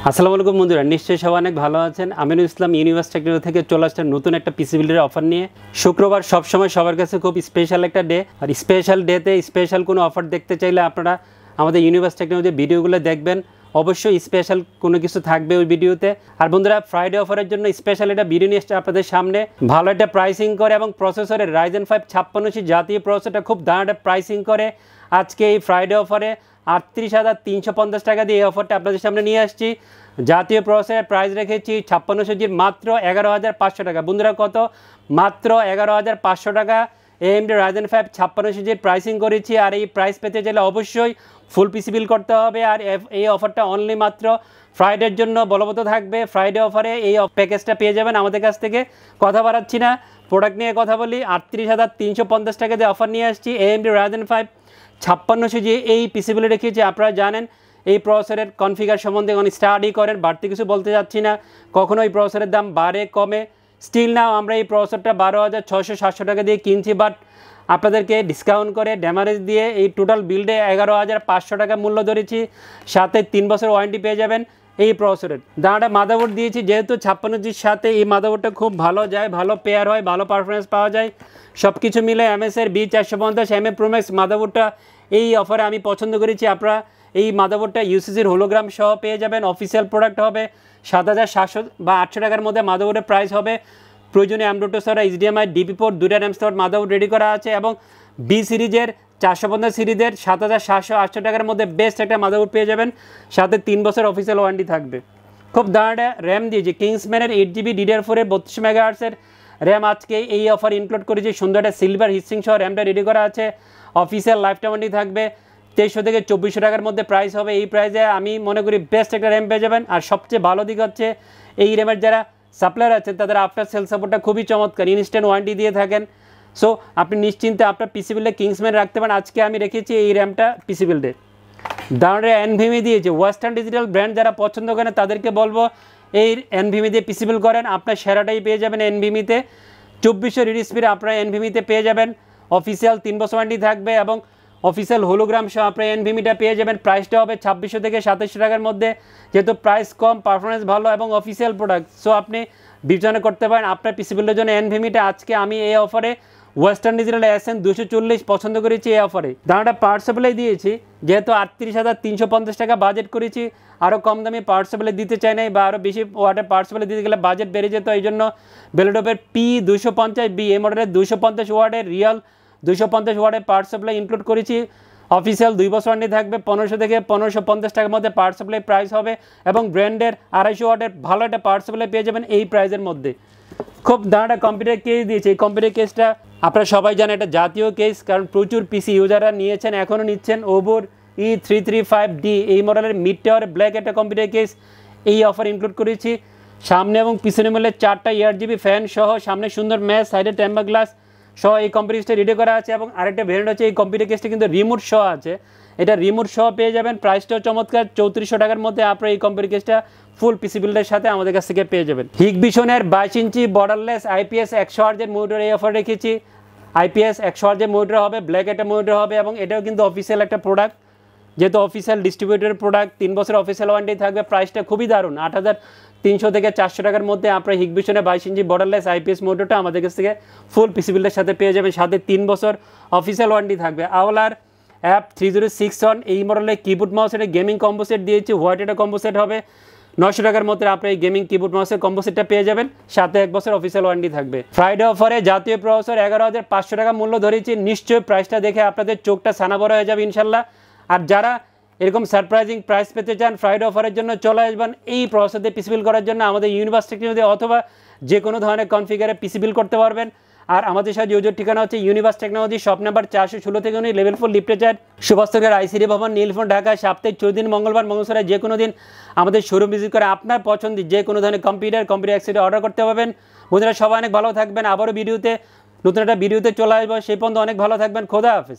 আসসালামু আলাইকুম বন্ধুরা, নিশ্চয়ই সবাই অনেক ভালো আছেন। আমিনুল ইসলাম ইউনিভার্স টেকনোলজি থেকে চলে আসছেন নতুন একটা পিসি বিল্ডের অফার নিয়ে। শুক্রবার সবসময় সবার কাছে খুব স্পেশাল একটা ডে, আর স্পেশাল ডেতে স্পেশাল কোনো অফার দেখতে চাইলে আপনারা আমাদের ইউনিভার্স টেকনোলজি ভিডিওগুলো দেখবেন। অবশ্যই স্পেশাল কোনো কিছু থাকবে ওই ভিডিওতে। আর বন্ধুরা, ফ্রাইডে অফারের জন্য স্পেশাল একটা ভিডিও নিয়ে এসছে আপনাদের সামনে। ভালো একটা প্রাইসিং করে এবং প্রসেসরের Ryzen 5 5600 জাতীয় প্রসেসরটা খুব দারুণ একটা প্রাইসিং করে আজকে এই ফ্রাইডে অফারে 38,350 টাকা দিয়ে এই অফারটা আপনাদের সামনে নিয়ে আসছি। জাতীয় প্রসেসরের প্রাইস রেখেছি 5600 মাত্র 11,500 টাকা। বন্ধুরা, কত? মাত্র 11,500 টাকা AMD Ryzen 5 5600 প্রাইসিং করেছি। আর এই প্রাইস পেতে চাইলে অবশ্যই ফুল পিসি বিল করতে হবে। আর এই অফারটা অনলি মাত্র ফ্রাইডের জন্য বলবৎ থাকবে। ফ্রাইডে অফারে এই প্যাকেজটা পেয়ে যাবেন আমাদের কাছ থেকে। কথা বাড়াচ্ছি না, প্রোডাক্ট নিয়ে কথা বলি। 38,350 টাকা দিয়ে অফার নিয়ে আসছি AMD Ryzen 5 5600 এই পিসি বিলে রেখেছি। আপনারা জানেন এই প্রসেসরের কনফিগার সম্বন্ধে অনেক স্টাডি করেন, বাড়তি কিছু বলতে যাচ্ছি না। কখনো এই প্রসেসরের দাম বাড়ে কমে, স্টিল নাও আমরা এই প্রসেসরটা 12,600-700 টাকা দিয়ে কিনছি, বাট আপনাদেরকে ডিসকাউন্ট করে ড্যামারেজ দিয়ে এই টোটাল বিল্ডে 11,500 টাকা মূল্য ধরেছি। সাথে 3 বছর ওয়ারেন্টি পেয়ে যাবেন এই প্রসেসরের। দাঁড়াটা মাদারবোর্ড দিয়েছি, যেহেতু 5600 সাথে এই মাদারবোর্ডটা খুব ভালো যায়, ভালো পেয়ার হয়, ভালো পারফরমেন্স পাওয়া যায়। সব কিছু মিলে MSের B450 MA Pro Max মাদারবোর্ডটা এই অফারে আমি পছন্দ করেছি। আপনারা এই মাদারবোর্ডটা UCCর হোলোগ্রাম সহ পেয়ে যাবেন। অফিসিয়াল প্রোডাক্ট হবে 7,700 বা 800 টাকার মধ্যে মাদারবোর্ডের প্রাইস হবে। প্রয়োজনীয় M.2 ছাড়া HDMI DP পোর্ট 2টা RAM স্লট মাদারবোর্ড রেডি করা আছে। এবং B সিরিজের 450 সিরিজের 7,700-800 টাকার মধ্যে বেস্ট একটা মাদারবোর্ড পেয়ে যাবেন। সাথে 3 বছর অফিসিয়াল ওয়ারেন্টি থাকবে। খুব দাঁড়াটা র্যাম দিয়েছি কিংসম্যানের 8GB DDR4 32 মেগাহার্টসের র্যাম আজকে এই অফার ইনক্লুড করেছি। সুন্দর একটা সিলভার হিটসিং সহ র্যামটা রেডি করা আছে। অফিসিয়াল লাইফ টাইম ওয়ারেন্টি থাকবে। 2300 থেকে 2400 টাকার মধ্যে প্রাইস হবে। এই প্রাইসে আমি মনে করি বেস্ট একটা র্যাম পেয়ে যাবেন। আর সবচেয়ে ভালো দিক হচ্ছে এই র্যামের যারা সাপ্লায়ার আছেন তাদের আফটার সেল সাপোর্টটা খুবই চমৎকার, ইনস্ট্যান্ট ওয়ারেন্টি দিয়ে থাকেন। সো আপনি নিশ্চিন্তে আপনার পিসি বিল্ডে কিংসম্যান রাখতে পারেন। আজকে আমি রেখেছি এই র্যামটা পিসি বিল্ডে। দাঁড়ে NVMe দিয়েছে। ওয়েস্টার্ন ডিজিটাল ব্র্যান্ড যারা পছন্দ করেন তাদেরকে বলবো এই NVMe দিয়ে পিসি বিল্ড করেন, আপনার সেরাটাই পেয়ে যাবেন NVMe-তে। 2400 রিড স্পিড আপনারা NVMe-তে পেয়ে যাবেন। অফিসিয়াল 3 বছর ওয়ারেন্টি থাকবে এবং অফিসিয়াল হোলোগ্রাম সহ আপনার NVMe-টা পেয়ে যাবেন। প্রাইসটা হবে 2600 থেকে 2700 টাকার মধ্যে। যেহেতু প্রাইস কম, পারফরমেন্স ভালো এবং অফিসিয়াল প্রোডাক্ট, সো আপনি বিবেচনা করতে পারেন আপনার পিসি বিল্ডের জন্য NVMe-টা। আজকে আমি এই অফারে ওয়েস্টার্ন ডিজিটাল SN 240 পছন্দ করেছি এই অফারে। দামটা পাওয়ার সাপ্লাই দিয়েছি, যেহেতু 38,350 টাকা বাজেট করেছি। আরও কম দামে পাওয়ার সাপ্লাই দিতে চাই নাই, বা আরও বেশি ওয়াটের পাওয়ার সাপ্লাই দিতে গেলে বাজেট বেড়ে যেত। এই জন্য বেলোটপের P250B এই মডেলের 250 ওয়াটের রিয়াল 250 ওয়াটের পাওয়ার সাপ্লাই ইনক্লুড করেছি। অফিসিয়াল 2 বছর ওয়ারেন্টি থাকবে। 1500 থেকে 1550 টাকার মধ্যে পাওয়ার সাপ্লাই প্রাইস হবে এবং ব্র্যান্ডের 250 ওয়াটের ভালো একটা পাওয়ার সাপ্লাই পেয়ে যাবেন এই প্রাইসের মধ্যে। খুব দাঁড়াটা কম্পিউটার কেস দিয়েছে। এই কম্পিউটার কেসটা আপনারা সবাই জানেন এটা জাতীয় কেস, কারণ প্রচুর পিসি ইউজাররা নিয়েছেন, এখনও নিচ্ছেন। ওভোর E335D এই মডেলের মিড টাওয়ার ব্ল্যাক একটা কম্পিউটার কেস এই অফার ইনক্লুড করেছি। সামনে এবং পিছনে মিলে 4টা ERGB ফ্যান সহ, সামনে সুন্দর ম্যাচ, সাইডে টেম্পার গ্লাস সহ এই কম্পিউটার কেসটা রেডি করা আছে। এবং আরেকটা ভেরিয়েন্ট হচ্ছে এই কম্পিউটার কেসটা কিন্তু রিমোট সহ আছে, এটা রিমোট সহ পেয়ে যাবেন। প্রাইসটাও চমৎকার, 3400 টাকার মধ্যে আপনারা এই কম্পিউটার কেসটা ফুল পিসি বিল্ডের সাথে আমাদের কাছ থেকে পেয়ে যাবেন। হিগবিশনের 22 ইঞ্চি বর্ডারলেস IPS 100 হার্জের মনিটর এই অফার রেখেছি। IPS 100 হার্জের মনিটর হবে, ব্ল্যাক একটা মনিটর হবে এবং এটাও কিন্তু অফিসিয়াল একটা প্রোডাক্ট, যেহেতু অফিসিয়াল ডিস্ট্রিবিউটর প্রোডাক্ট। 3 বছর অফিসিয়াল ওয়ারেন্টি থাকবে। প্রাইসটা খুবই দারুণ, 8,300 থেকে 400 টাকার মধ্যে আপনার হিগবিশনের 22 ইঞ্চি বর্ডারলেস IPS মনিটরটা আমাদের কাছ থেকে ফুল পিসি বিল্ডের সাথে পেয়ে যাবেন। সাথে 3 বছর অফিসিয়াল ওয়ারেন্টি থাকবে। আওলার F3061 এই মডেলের কিবোর্ড মাউসের গেমিং কম্বো সেট দিয়েছি। হোয়াইট একটা কম্বো সেট হবে। 900 টাকার মধ্যে আপনি এই গেমিং কিবোর্ড মাউসের কম্বো সেটটা পেয়ে যাবেন। সাথে 1 বছর অফিসিয়াল ওয়ারেন্টি থাকবে। ফ্রাইডে অফারে জাতীয় প্রসেসর 11,500 টাকা মূল্য ধরেছি। নিশ্চয়ই প্রাইসটা দেখে আপনাদের চোখটা ছানা বড় হয়ে যাবে ইনশাল্লাহ। আর যারা এরকম সারপ্রাইজিং প্রাইস পেতে চান ফ্রাইডে অফারের জন্য চলে আসবেন এই প্রসেসর দিয়ে পিসি বিল করার জন্য আমাদের ইউনিভার্স টেকনোলজি, অথবা যে কোনো ধরনের কনফিগারে পিসি বিল করতে পারবেন। আর আমাদের সাথে ইউজার ঠিকানা হচ্ছে ইউনিভার্স টেকনোলজি, শপ নাম্বার 416 থেকে লেভেল 4 লিফটে 4, সুভাষনগর ICD ভবন, নীলফোন, ঢাকা। সপ্তাহে 4 দিন মঙ্গলবার মঙ্গলবার যে কোনো দিন আমাদের শোরুম ভিজিট করে আপনার পছন্দের যে কোনো ধরনের কম্পিউটার অ্যাক্সেসরি অর্ডার করতে পারবেন। বন্ধুরা, সবাই অনেক ভালো থাকবেন। আবারও নতুন একটা ভিডিওতে চলে আসবো। সেই পর্যন্ত অনেক ভালো থাকবেন। খোদা হাফেজ।